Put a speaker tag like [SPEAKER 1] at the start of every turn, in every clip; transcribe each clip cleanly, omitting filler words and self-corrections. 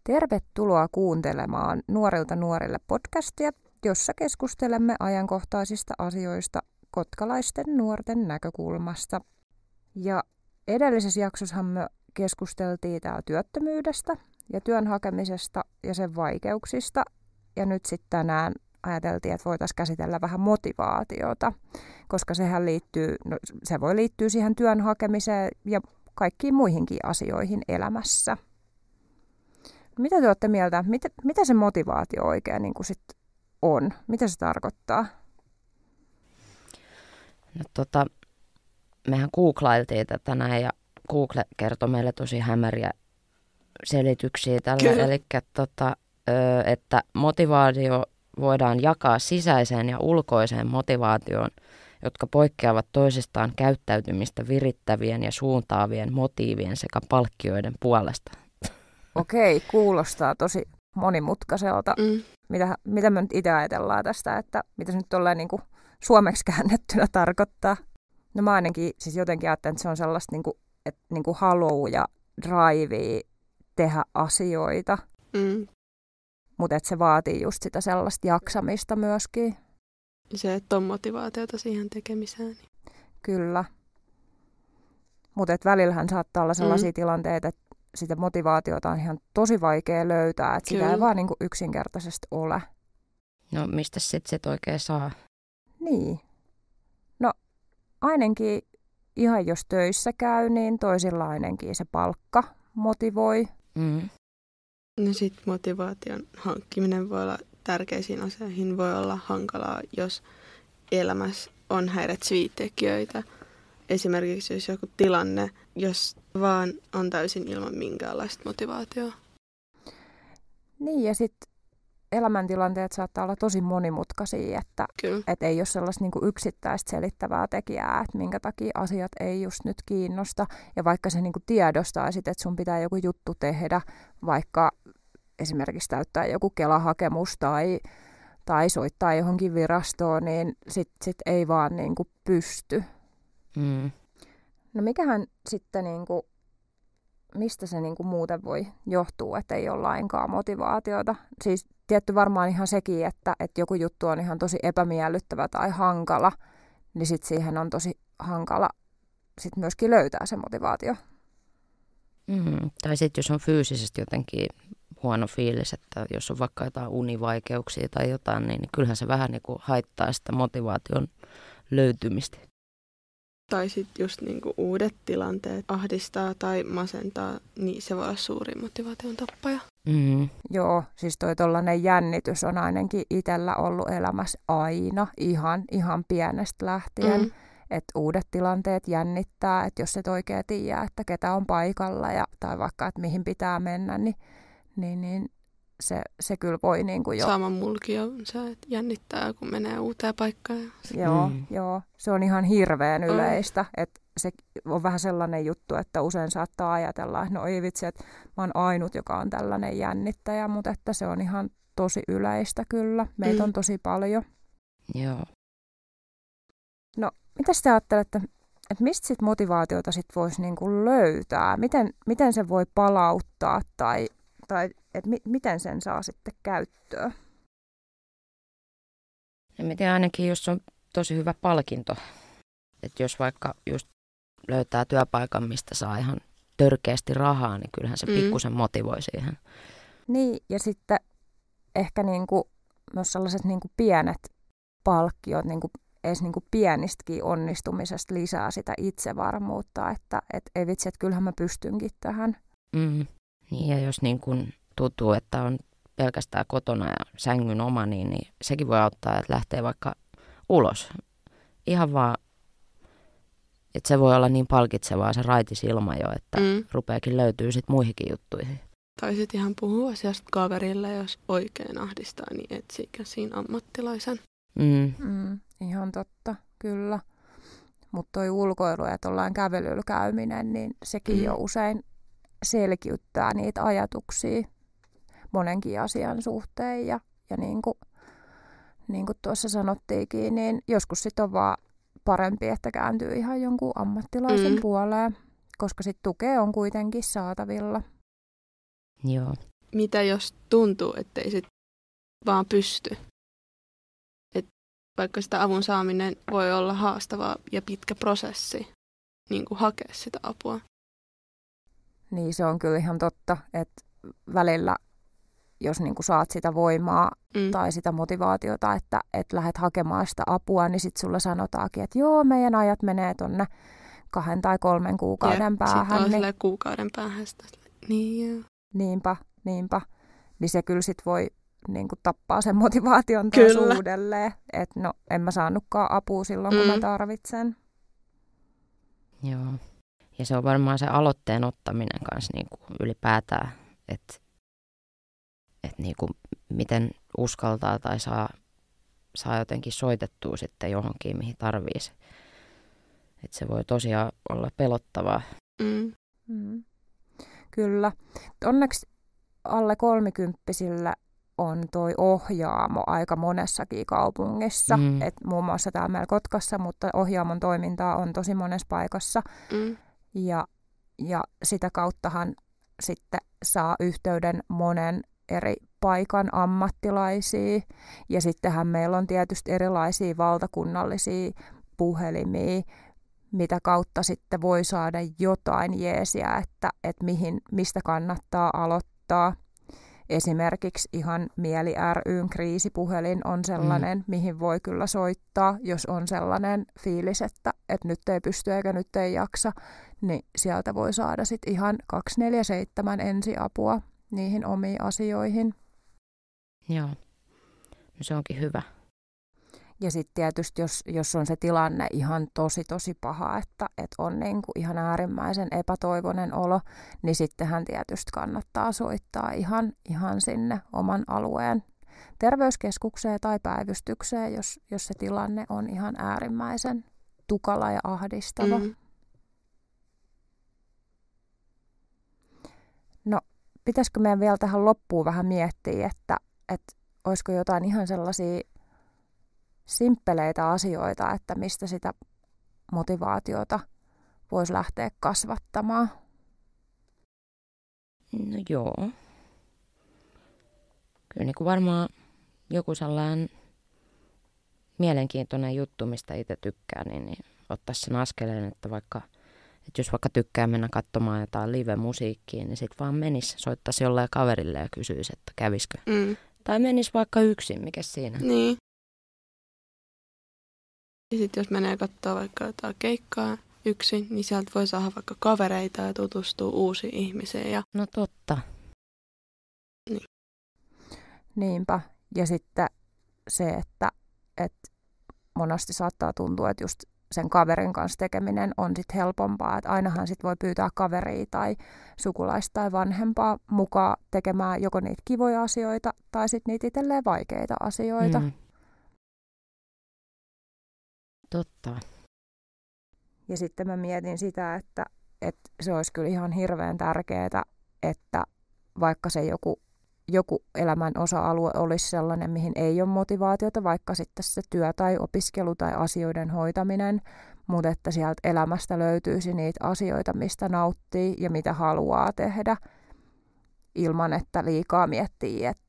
[SPEAKER 1] Tervetuloa kuuntelemaan Nuorilta nuorille podcastia, jossa keskustelemme ajankohtaisista asioista kotkalaisten nuorten näkökulmasta. Ja edellisessä jaksossahan me keskusteltiin täällä työttömyydestä ja työn hakemisesta ja sen vaikeuksista. Ja nyt sitten tänään ajateltiin, että voitaisiin käsitellä vähän motivaatiota, koska se voi liittyä siihen työn hakemiseen ja kaikkiin muihinkin asioihin elämässä. Mitä te olette mieltä? Mitä se motivaatio oikein niin kuin sit on? Mitä se tarkoittaa?
[SPEAKER 2] No, mehän googlailtiin tätä näin ja Google kertoi meille tosi hämäriä selityksiä tällä. Eli että motivaatio voidaan jakaa sisäiseen ja ulkoiseen motivaatioon, jotka poikkeavat toisistaan käyttäytymistä virittävien ja suuntaavien motiivien sekä palkkioiden puolesta.
[SPEAKER 1] Okei, kuulostaa tosi monimutkaiselta. Mitä me nyt itse ajatellaan tästä, että mitä se nyt tolleen niin kuin suomeksi käännettynä tarkoittaa? No mä ainakin siis jotenkin ajattelen, että se on sellaista niin kuin halua ja drivea tehdä asioita, mutta että se vaatii just sitä sellaista jaksamista myöskin.
[SPEAKER 3] Se, että on motivaatiota siihen tekemiseen.
[SPEAKER 1] Kyllä. Mutta välillähän saattaa olla sellaisia tilanteita, että sitä motivaatiota on ihan tosi vaikea löytää, että sitä ei vaan niin kuin yksinkertaisesti ole.
[SPEAKER 2] No mistä sitten se oikein saa?
[SPEAKER 1] Niin. No ainakin ihan jos töissä käy, niin toisilla ainakin se palkka motivoi.
[SPEAKER 3] No sitten motivaation hankkiminen voi olla tärkeisiin asioihin, voi olla hankalaa, jos elämässä on häiritsevitekijöitä. Esimerkiksi jos joku tilanne, jos vaan on täysin ilman minkäänlaista motivaatiota.
[SPEAKER 1] Niin ja sitten elämäntilanteet saattaa olla tosi monimutkaisia, että ei ole sellaista niinku yksittäistä selittävää tekijää, että minkä takia asiat ei just nyt kiinnosta. Ja vaikka se niinku tiedostaa sit, että sun pitää joku juttu tehdä, vaikka esimerkiksi täyttää joku Kela-hakemus tai soittaa johonkin virastoon, niin sit ei vaan niinku pysty. No mikähän sitten, niinku, mistä se niinku muuten voi johtua, että ei ole lainkaan motivaatiota? Siis tietty varmaan ihan sekin, että joku juttu on ihan tosi epämiellyttävä tai hankala, niin sitten siihen on tosi hankala sit myöskin löytää se motivaatio.
[SPEAKER 2] Tai sitten jos on fyysisesti jotenkin huono fiilis, että jos on vaikka jotain univaikeuksia tai jotain, niin kyllähän se vähän niinku haittaa sitä motivaation löytymistä.
[SPEAKER 3] Tai sitten just niinku uudet tilanteet ahdistaa tai masentaa, niin se voi olla suuri motivaation tappaja.
[SPEAKER 1] Joo, siis toi tollainen jännitys on ainakin itsellä ollut elämässä aina, ihan pienestä lähtien. Että uudet tilanteet jännittää, että jos et oikein tiedä, että ketä on paikalla tai vaikka, että mihin pitää mennä, niin se kyllä voi niinku jo...
[SPEAKER 3] Sama mulki on se, että jännittää, kun menee uuteen paikkaan.
[SPEAKER 1] Joo, se on ihan hirveän yleistä. Että se on vähän sellainen juttu, että usein saattaa ajatella, että no ei vitsi, että mä oon ainut, joka on tällainen jännittäjä, mutta että se on ihan tosi yleistä kyllä. Meitä on tosi paljon.
[SPEAKER 2] Joo.
[SPEAKER 1] No, mitä te ajattelette, että mistä sit motivaatiota sit voisi niinku löytää? Miten se voi palauttaa tai että miten sen saa sitten käyttöön?
[SPEAKER 2] Miten ainakin, jos on tosi hyvä palkinto. Että jos vaikka just löytää työpaikan, mistä saa ihan törkeästi rahaa, niin kyllähän se pikkusen motivoi siihen.
[SPEAKER 1] Niin, ja sitten ehkä niinku myös sellaiset niinku pienet palkkiot, niinku edes niinku pienistäkin onnistumisesta lisää sitä itsevarmuutta, että ei vitsi, että kyllähän mä pystynkin tähän.
[SPEAKER 2] Niin, ja jos niin kun tuntuu, että on pelkästään kotona ja sängyn oma, niin sekin voi auttaa, että lähtee vaikka ulos. Ihan vaan, että se voi olla niin palkitsevaa se raitisilma jo, että rupeakin löytyy sitten muihinkin juttuihin.
[SPEAKER 3] Tai sitten ihan puhua asiasta kaverille, jos oikein ahdistaa, niin etsiikö siinä ammattilaisen.
[SPEAKER 1] Ihan totta, kyllä. Mutta toi ulkoilu ja tuollainen kävelyllä käyminen, niin sekin jo usein selkiyttää niitä ajatuksia monenkin asian suhteen. Ja niin kuin tuossa sanottiinkin, niin joskus sitten on vaan parempi, että kääntyy ihan jonkun ammattilaisen puoleen, koska sitten tukea on kuitenkin saatavilla.
[SPEAKER 2] Joo.
[SPEAKER 3] mitä jos tuntuu, ettei sit vaan pysty. Et vaikka sitä avun saaminen voi olla haastava ja pitkä prosessi niin kuin hakea sitä apua.
[SPEAKER 1] Niin se on kyllä ihan totta, että välillä jos niin kuin saat sitä voimaa tai sitä motivaatiota, että lähdet hakemaan sitä apua, niin sitten sulle sanotaankin, että joo, meidän ajat menee tonne 2 tai 3 kuukauden päähän.
[SPEAKER 3] Sitten on kuukauden päähän sitä. Niin joo.
[SPEAKER 1] Niinpä. Niin se kyllä sit voi niin kuin tappaa sen motivaation taas uudelleen. Että no, en mä saanutkaan apua silloin, kun mä tarvitsen.
[SPEAKER 2] Joo. Ja se on varmaan se aloitteen ottaminen kanssa niin kuin ylipäätään, että niin kuin miten uskaltaa tai saa jotenkin soitettua sitten johonkin, mihin tarvitsisi. Että se voi tosiaan olla pelottavaa.
[SPEAKER 1] Kyllä. Onneksi alle 30-vuotiailla on toi ohjaamo aika monessakin kaupungissa. Et muun muassa täällä meillä Kotkassa, mutta ohjaamon toimintaa on tosi monessa paikassa. Ja sitä kauttahan sitten saa yhteyden monen eri paikan ammattilaisia. Ja sittenhän meillä on tietysti erilaisia valtakunnallisia puhelimia, mitä kautta sitten voi saada jotain jeesiä, että mistä kannattaa aloittaa. Esimerkiksi ihan Mieli ry:n kriisipuhelin on sellainen, mihin voi kyllä soittaa, jos on sellainen fiilis, että nyt ei pysty eikä nyt ei jaksa, niin sieltä voi saada sitten ihan 24/7 ensiapua niihin omiin asioihin.
[SPEAKER 2] Joo, no se onkin hyvä.
[SPEAKER 1] Ja sitten tietysti, jos on se tilanne ihan tosi paha, että on niinku ihan äärimmäisen epätoivoinen olo, niin sittenhän tietysti kannattaa soittaa ihan sinne oman alueen terveyskeskukseen tai päivystykseen, jos se tilanne on ihan äärimmäisen tukala ja ahdistava. No, pitäisikö meidän vielä tähän loppuun vähän miettiä, että olisiko jotain ihan sellaisia simppeleitä asioita, että mistä sitä motivaatiota voisi lähteä kasvattamaan?
[SPEAKER 2] No joo. Kyllä niin kuin varmaan joku sellainen mielenkiintoinen juttu, mistä itse tykkää, niin ottaisi sen askeleen, että jos vaikka tykkää mennä katsomaan jotain live-musiikkia, niin sitten vaan soittaisi jollain kaverille ja kysyisi, että kävisikö. Tai menisi vaikka yksin, mikä siinä?
[SPEAKER 3] Niin. Ja sitten jos menee katsoa vaikka jotain keikkaa yksin, niin sieltä voi saada vaikka kavereita ja tutustua uusiin ihmisiin. Ja...
[SPEAKER 2] No totta.
[SPEAKER 3] Niin.
[SPEAKER 1] Niinpä. Ja sitten se, että monesti saattaa tuntua, että just sen kaverin kanssa tekeminen on sitten helpompaa. Että ainahan sitten voi pyytää kaveria tai sukulaista tai vanhempaa mukaan tekemään joko niitä kivoja asioita tai sitten niitä itselleen vaikeita asioita.
[SPEAKER 2] Totta.
[SPEAKER 1] Ja sitten mä mietin sitä, että se olisi kyllä ihan hirveän tärkeää, että vaikka se joku elämän osa-alue olisi sellainen, mihin ei ole motivaatiota, vaikka sitten se työ tai opiskelu tai asioiden hoitaminen, mutta että sieltä elämästä löytyisi niitä asioita, mistä nauttii ja mitä haluaa tehdä, ilman että liikaa miettii, että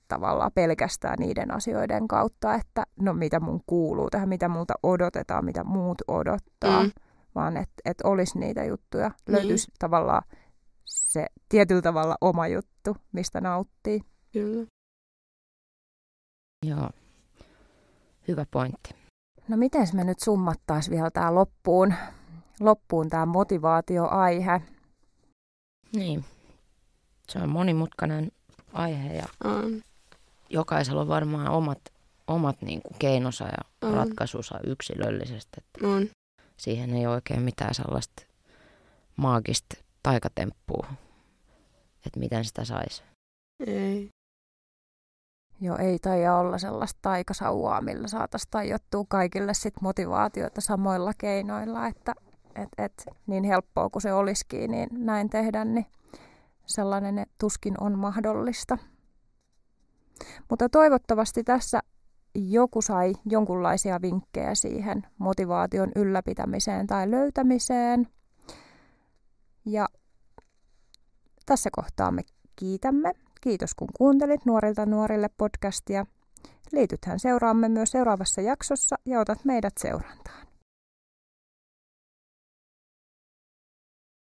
[SPEAKER 1] tavallaan pelkästään niiden asioiden kautta, että no mitä mun kuuluu tähän, mitä multa odotetaan, mitä muut odottaa, vaan että olisi niitä juttuja, löytyisi tavallaan se tietyllä tavalla oma juttu, mistä nauttii.
[SPEAKER 3] Kyllä.
[SPEAKER 2] Joo, hyvä pointti.
[SPEAKER 1] No miten me nyt summattaisiin vielä tää loppuun tämä motivaatioaihe?
[SPEAKER 2] Niin, se on monimutkainen aihe ja jokaisella on varmaan omat niin kuin keinonsa ja ratkaisunsa yksilöllisesti. Siihen ei ole oikein mitään sellaista maagista taikatemppua, että miten sitä saisi.
[SPEAKER 3] Ei.
[SPEAKER 1] Joo, ei taida olla sellaista taikasauvaa, millä saataisiin tajottua kaikille sit motivaatiota samoilla keinoilla, että niin helppoa kuin se olisikin, niin näin tehdä, niin sellainen tuskin on mahdollista. Mutta toivottavasti tässä joku sai jonkunlaisia vinkkejä siihen motivaation ylläpitämiseen tai löytämiseen. Ja tässä kohtaa me kiitämme. kiitos kun kuuntelit Nuorilta nuorille podcastia. Liitythän seuraamme myös seuraavassa jaksossa ja otat meidät seurantaan.